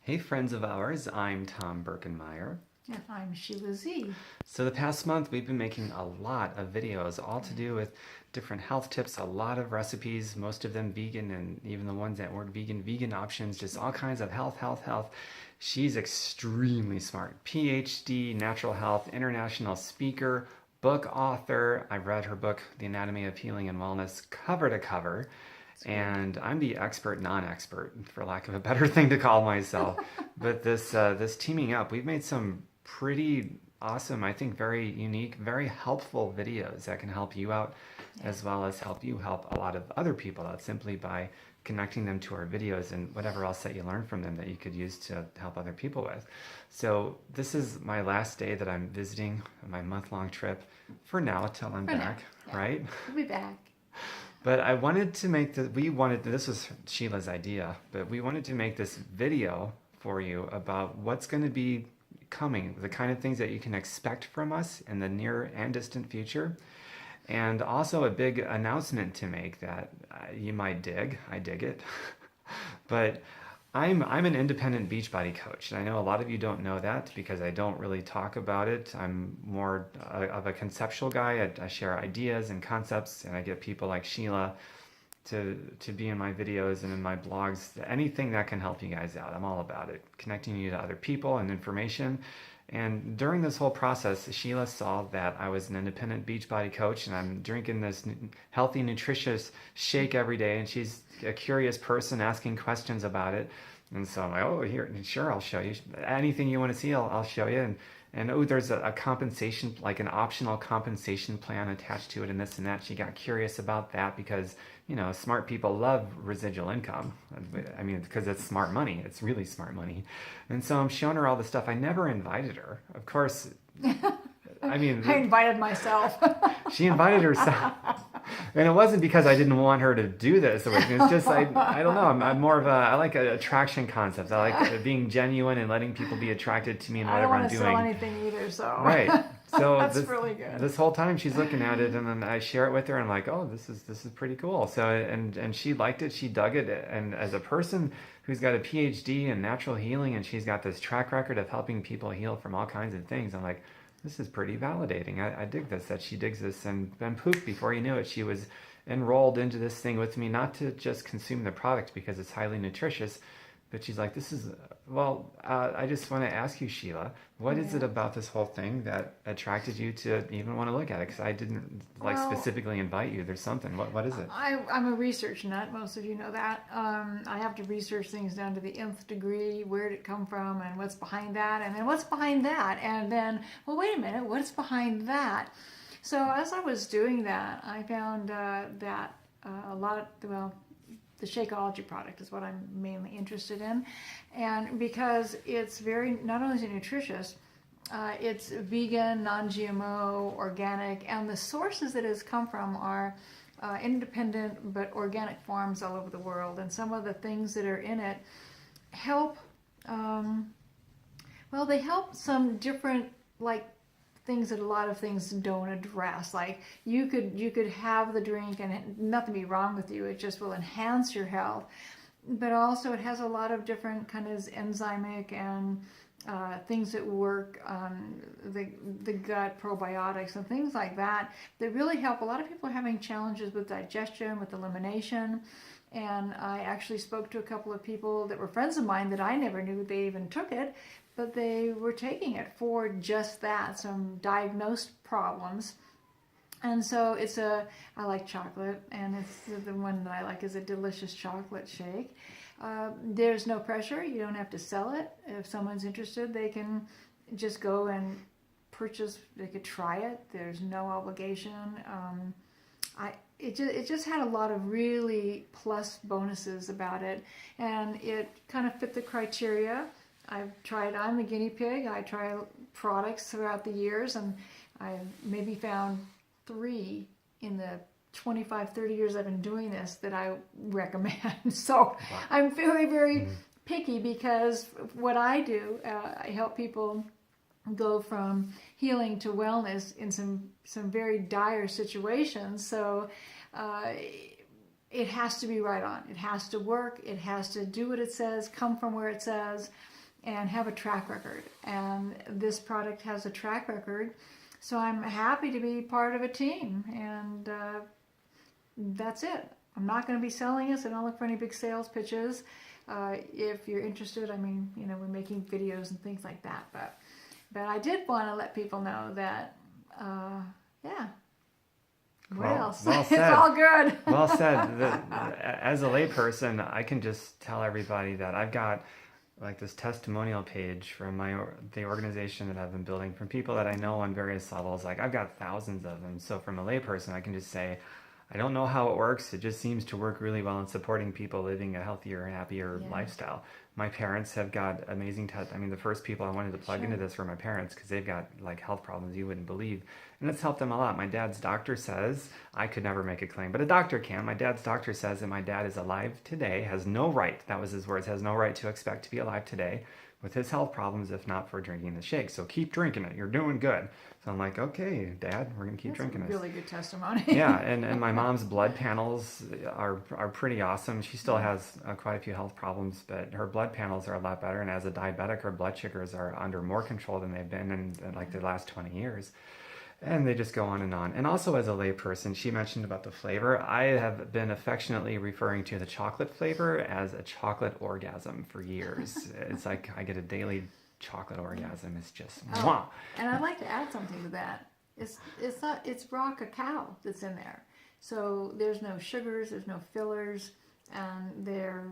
Hey friends of ours, I'm Tom Birkenmeyer. And I'm Sheila Z. So the past month we've been making a lot of videos, all to do with different health tips, a lot of recipes, most of them vegan, and even the ones that weren't vegan, vegan options, just all kinds of health, health, health. She's extremely smart. PhD, natural health, international speaker, book author. I've read her book, The Anatomy of Healing and Wellness, cover to cover. Sweet. And I'm the expert non-expert, for lack of a better thing to call myself. But this teaming up, we've made some pretty awesome, I think very unique, very helpful videos that can help you out Yeah. as well as help you help a lot of other people out simply by connecting them to our videos and whatever else that you learn from them that you could use to help other people with. So this is my last day that I'm visiting my month-long trip for now till I'm For now, back, yeah. right? We'll be back. But I wanted to make this was Sheila's idea, but we wanted to make this video for you about what's going to be coming, the kind of things that you can expect from us in the near and distant future, and also a big announcement to make that you might dig. I dig it. But I'm an independent Beachbody coach, and I know a lot of you don't know that because I don't really talk about it. I'm more of a conceptual guy. I share ideas and concepts, and I get people like Sheila to be in my videos and in my blogs. Anything that can help you guys out, I'm all about it. Connecting you to other people and information. And during this whole process, Sheila saw that I was an independent Beachbody coach and I'm drinking this healthy, nutritious shake every day. And she's a curious person asking questions about it. And so I'm like, oh, here, sure, I'll show you. Anything you want to see, I'll show you. And oh, there's a compensation, like an optional compensation plan attached to it and this and that. She got curious about that because, smart people love residual income. I mean, because it's smart money. It's really smart money. And so I'm showing her all the stuff. I never invited her. Of course, I mean, I invited myself. she invited herself. And it wasn't because I didn't want her to do this. It's just, I don't know. I'm more of I like attraction concepts. I like being genuine and letting people be attracted to me and I don't whatever I'm want to doing. sell anything either, so. Right. So That's really good. This whole time she's looking at it, and then I share it with her, and I'm like, oh, this is pretty cool. So and she liked it, she dug it, and as a person who's got a PhD in natural healing, and she's got this track record of helping people heal from all kinds of things, I'm like, this is pretty validating. I dig this, that she digs this, and then poof, before you knew it, she was enrolled into this thing with me, not to just consume the product because it's highly nutritious, but she's like, I just want to ask you, Sheila, what is it about this whole thing that attracted you to even want to look at it? Because I didn't specifically invite you. There's something. What is it? I'm a research nut. Most of you know that. I have to research things down to the nth degree. Where did it come from, and what's behind that, and then what's behind that, and then, well, wait a minute, what's behind that? So as I was doing that, I found that a lot of, the Shakeology product is what I'm mainly interested in. And because it's not only is it nutritious, it's vegan, non-GMO, organic, and the sources that it's come from are independent but organic farms all over the world. And some of the things that are in it help, they help some different, like, things that a lot of things don't address. Like you could have the drink and nothing be wrong with you. It just will enhance your health. But also it has a lot of different kind of enzymic and things that work on the gut, probiotics and things like that really help. A lot of people are having challenges with digestion, with elimination. And I actually spoke to a couple of people that were friends of mine that I never knew they even took it, but they were taking it for just that, some diagnosed problems. And so I like chocolate, and it's the one that I like is a delicious chocolate shake. There's no pressure. You don't have to sell it. If someone's interested, they can just go and purchase. They could try it. There's no obligation. It just had a lot of really plus bonuses about it, and it kind of fit the criteria. I'm the guinea pig. I try products throughout the years, and I've maybe found 3 in the 25, 30 years I've been doing this that I recommend. So I'm very, very picky because what I do, I help people go from healing to wellness in some very dire situations. So it has to be right on. It has to work. It has to do what it says, come from where it says, and have a track record. And this product has a track record. So I'm happy to be part of a team. And that's it. I'm not going to be selling this. I don't look for any big sales pitches. If you're interested, I mean, you know, we're making videos and things like that. But I did want to let people know that, yeah. What else? Well It's said. all good. Well said. As a layperson, I can just tell everybody that I've got like this testimonial page from the organization that I've been building from people that I know on various levels. Like I've got thousands of them. So from a layperson, I can just say, I don't know how it works. It just seems to work really well in supporting people living a healthier, happier lifestyle. My parents have got amazing I mean, the first people I wanted to plug into this were my parents because they've got like health problems you wouldn't believe. And it's helped them a lot. My dad's doctor says, I could never make a claim, but a doctor can. My dad's doctor says that my dad is alive today, has no right, that was his words, has no right to expect to be alive today with his health problems if not for drinking the shake. So keep drinking it. You're doing good. So I'm like, okay, Dad, we're going to keep drinking this. Really good testimony. Yeah, and my mom's blood panels are pretty awesome. She still has quite a few health problems, but her blood panels are a lot better. And as a diabetic, her blood sugars are under more control than they've been in like the last 20 years. And they just go on and on. And also as a layperson, she mentioned about the flavor. I have been affectionately referring to the chocolate flavor as a chocolate orgasm for years. It's like I get a daily chocolate orgasm. It's just mwah. And I'd like to add something to that. It's raw cacao that's in there. So there's no sugars, there's no fillers, and the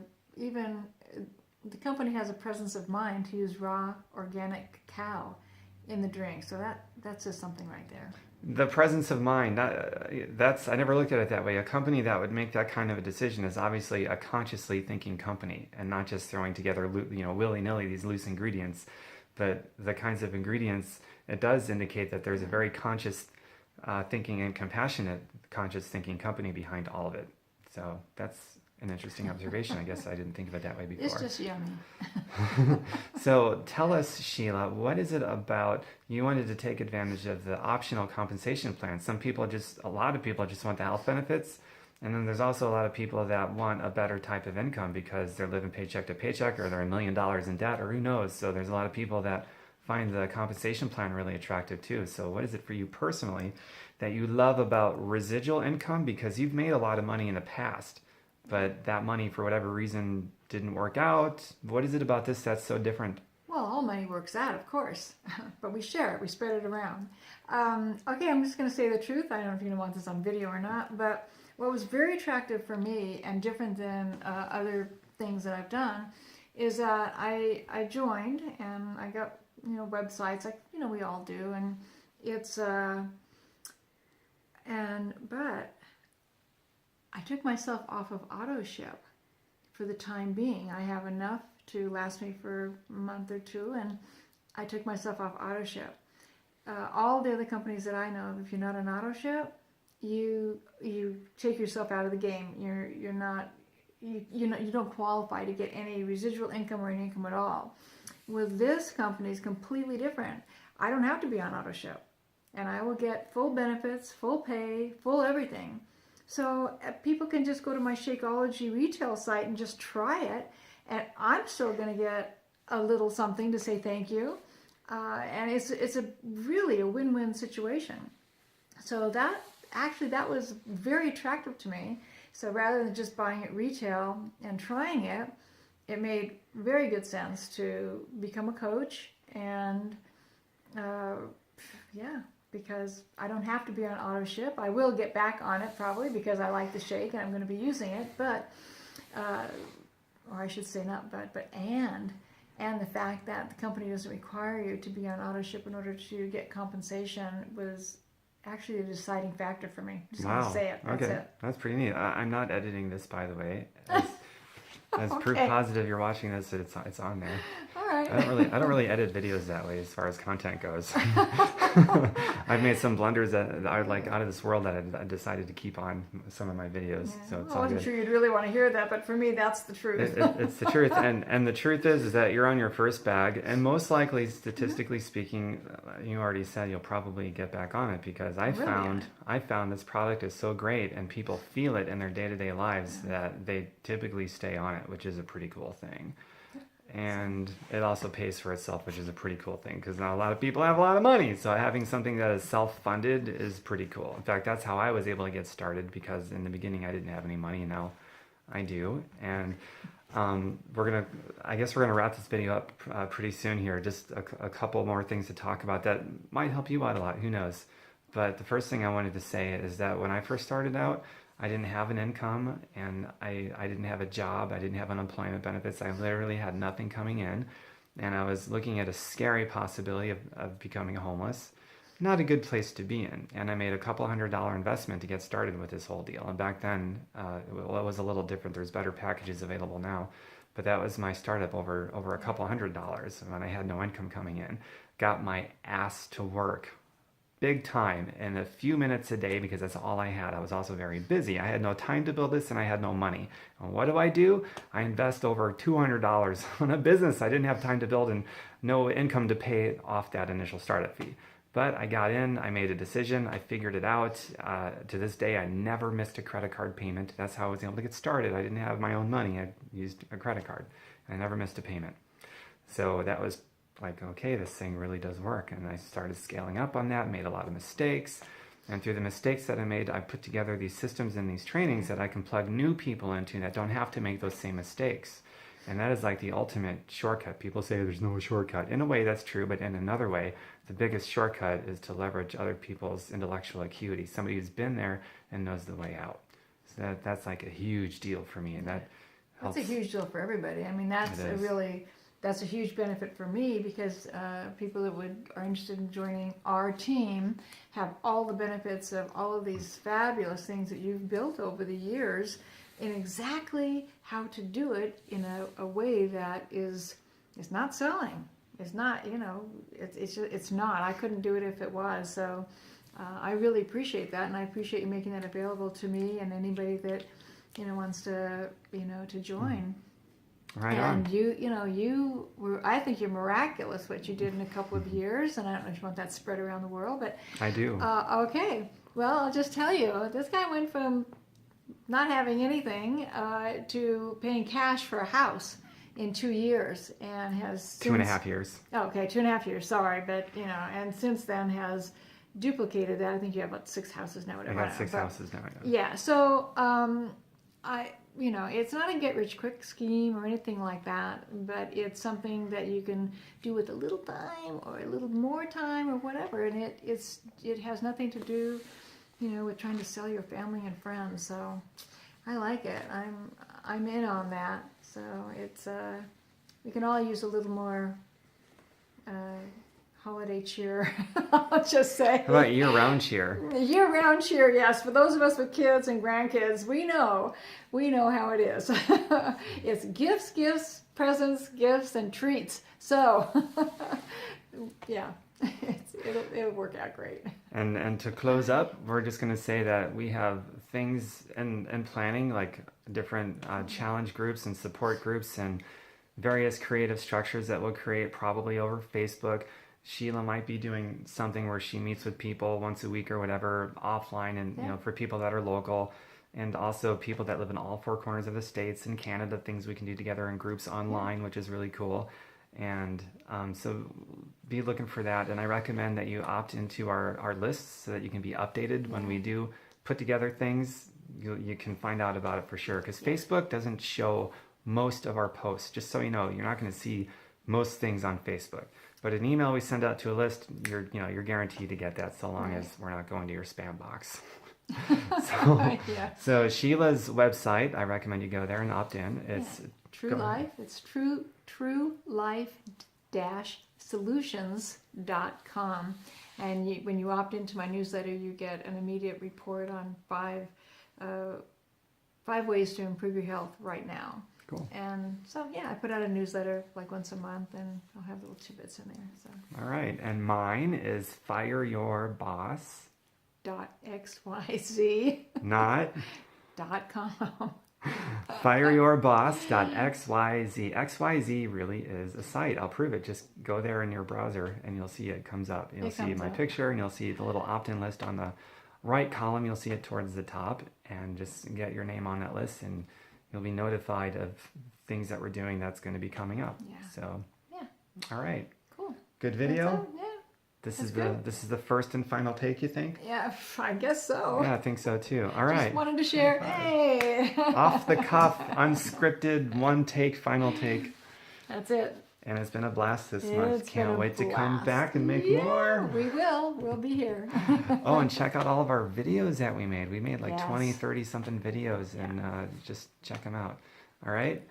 company has a presence of mind to use raw organic cacao in the drink. So that says something right there. The presence of mind, that's I never looked at it that way. A company that would make that kind of a decision is obviously a consciously thinking company and not just throwing together, willy-nilly these loose ingredients. But the kinds of ingredients, it does indicate that there's a very conscious thinking and compassionate conscious thinking company behind all of it. So that's an interesting observation. I guess I didn't think of it that way before. It's just yummy. So tell us, Sheila, what is it about you wanted to take advantage of the optional compensation plan? A lot of people just want the health benefits. And then there's also a lot of people that want a better type of income because they're living paycheck to paycheck or they're $1 million in debt or who knows. So there's a lot of people that find the compensation plan really attractive too. So what is it for you personally that you love about residual income? Because you've made a lot of money in the past, but that money for whatever reason didn't work out. What is it about this that's so different? Well, all money works out, of course, but we share it, we spread it around. Okay, I'm just going to say the truth. I don't know if you want this on video or not, but what was very attractive for me and different than other things that I've done is that I joined and I got websites like we all do, and it's but I took myself off of auto ship for the time being. I have enough to last me for a month or two, and I took myself off auto ship. All the other companies that I know of, if you're not on auto ship, you take yourself out of the game. You don't qualify to get any residual income or any income at all. With this company, it's completely different. I don't have to be on auto ship, and I will get full benefits, full pay, full everything. So people can just go to my Shakeology retail site and just try it, and I'm still going to get a little something to say thank you. And it's really a win-win situation. So that was very attractive to me. So rather than just buying it retail and trying it, it made very good sense to become a coach. And because I don't have to be on auto ship. I will get back on it probably because I like the shake and I'm going to be using it. But, or I should say not but and the fact that the company doesn't require you to be on auto ship in order to get compensation was actually a deciding factor for me. Just want to say it. That's okay. it. That's pretty neat. I'm not editing this, by the way. As proof Okay. positive you're watching this, it's on there. All right. I don't really edit videos that way as far as content goes. I've made some blunders that are like out of this world that I decided to keep on some of my videos. Yeah. So it's I all wasn't good. sure you'd really want to hear that, but for me, that's the truth. It's the truth, and the truth is that you're on your first bag, and most likely, statistically speaking, you already said you'll probably get back on it because Really? I found this product is so great, and people feel it in their day-to-day lives that they typically stay on it, which is a pretty cool thing. And it also pays for itself, which is a pretty cool thing because not a lot of people have a lot of money. So having something that is self-funded is pretty cool. In fact, that's how I was able to get started because in the beginning I didn't have any money. Now I do. And I guess we're gonna wrap this video up pretty soon here. Just a couple more things to talk about that might help you out a lot. Who knows? But the first thing I wanted to say is that when I first started out, I didn't have an income and I didn't have a job. I didn't have unemployment benefits. I literally had nothing coming in. And I was looking at a scary possibility of becoming homeless. Not a good place to be in. And I made a couple $100 investment to get started with this whole deal. And back then, well, it was a little different. There's better packages available now. But that was my startup over a couple $100 when I had no income coming in. Got my ass to work big time in a few minutes a day because that's all I had. I was also very busy. I had no time to build this and I had no money. And what do? I invest over $200 on a business I didn't have time to build and no income to pay off that initial startup fee. But I got in, I made a decision, I figured it out. To this day, I never missed a credit card payment. That's how I was able to get started. I didn't have my own money. I used a credit card. I never missed a payment. So that was like, okay, this thing really does work. And I started scaling up on that, made a lot of mistakes. And through the mistakes that I made, I put together these systems and these trainings that I can plug new people into that don't have to make those same mistakes. And that is like the ultimate shortcut. People say there's no shortcut. In a way, that's true, but in another way, the biggest shortcut is to leverage other people's intellectual acuity, somebody who's been there and knows the way out. So that's like a huge deal for me, and that helps. That's a huge deal for everybody. I mean, that's a huge benefit for me because people that are interested in joining our team have all the benefits of all of these fabulous things that you've built over the years, and exactly how to do it in a way that is not selling. It's not, it's not. I couldn't do it if it was. So I really appreciate that, and I appreciate you making that available to me and anybody that wants to to join. Right and on. you were, I think you're miraculous what you did in a couple of years, and I don't know if you want that spread around the world, but I do. Okay, well, I'll just tell you, this guy went from not having anything to paying cash for a house in 2 years, and has since, 2.5 years. Oh, okay, 2.5 years. Sorry, but and since then has duplicated that. I think you have about 6 houses now. Whatever. I got 6 houses now. Yeah. So it's not a get-rich-quick scheme or anything like that, but it's something that you can do with a little time or a little more time or whatever, and it has nothing to do, with trying to sell your family and friends. So I like it. I'm in on that. So it's we can all use a little more holiday cheer. I'll just say. How about year-round cheer? Year-round cheer, yes. For those of us with kids and grandkids, we know how it is. It's gifts, presents, gifts, and treats. So, yeah, it'll work out great. And to close up, we're just going to say that we have things in planning, like different challenge groups and support groups and various creative structures that we'll create probably over Facebook. Sheila might be doing something where she meets with people once a week or whatever offline, and for people that are local, and also people that live in all 4 corners of the states and Canada, things we can do together in groups online, which is really cool. And so be looking for that. And I recommend that you opt into our lists so that you can be updated when we do put together things. You can find out about it for sure, because Facebook doesn't show most of our posts. Just so you know, you're not going to see most things on Facebook. But an email we send out to a list, you're guaranteed to get that, so long as we're not going to your spam box. So Sheila's website, I recommend you go there and opt in. It's True Life. It's truelife-solutions.com. And when you opt into my newsletter, you get an immediate report on 5 ways to improve your health right now. Cool. And so, yeah, I put out a newsletter like once a month, and I'll have little tidbits in there. So All right. And mine is Fire Your Boss. .xyz Not .com. fireyourboss.xyz. XYZ really is a site. I'll prove it. Just go there in your browser and you'll see it comes up. You'll see my picture and you'll see the little opt-in list on the right column. You'll see it towards the top, and just get your name on that list and you'll be notified of things that we're doing that's going to be coming up. Yeah. So, Yeah. all right. Cool. Good video. That's it. Yeah. This That's is good. this is the first and final take, you think? Yeah, I guess so. Yeah, I think so too. All right. Just wanted to share. Hey. Off the cuff, unscripted, one take, final take. That's it. And it's been a blast this month. It's Can't been a wait to come blast. back and make Yeah, more. We will. We'll be here. Oh, and check out all of our videos that we made. We made like Yes. 20, 30 something videos, and just check them out. All right.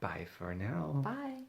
Bye for now. Bye.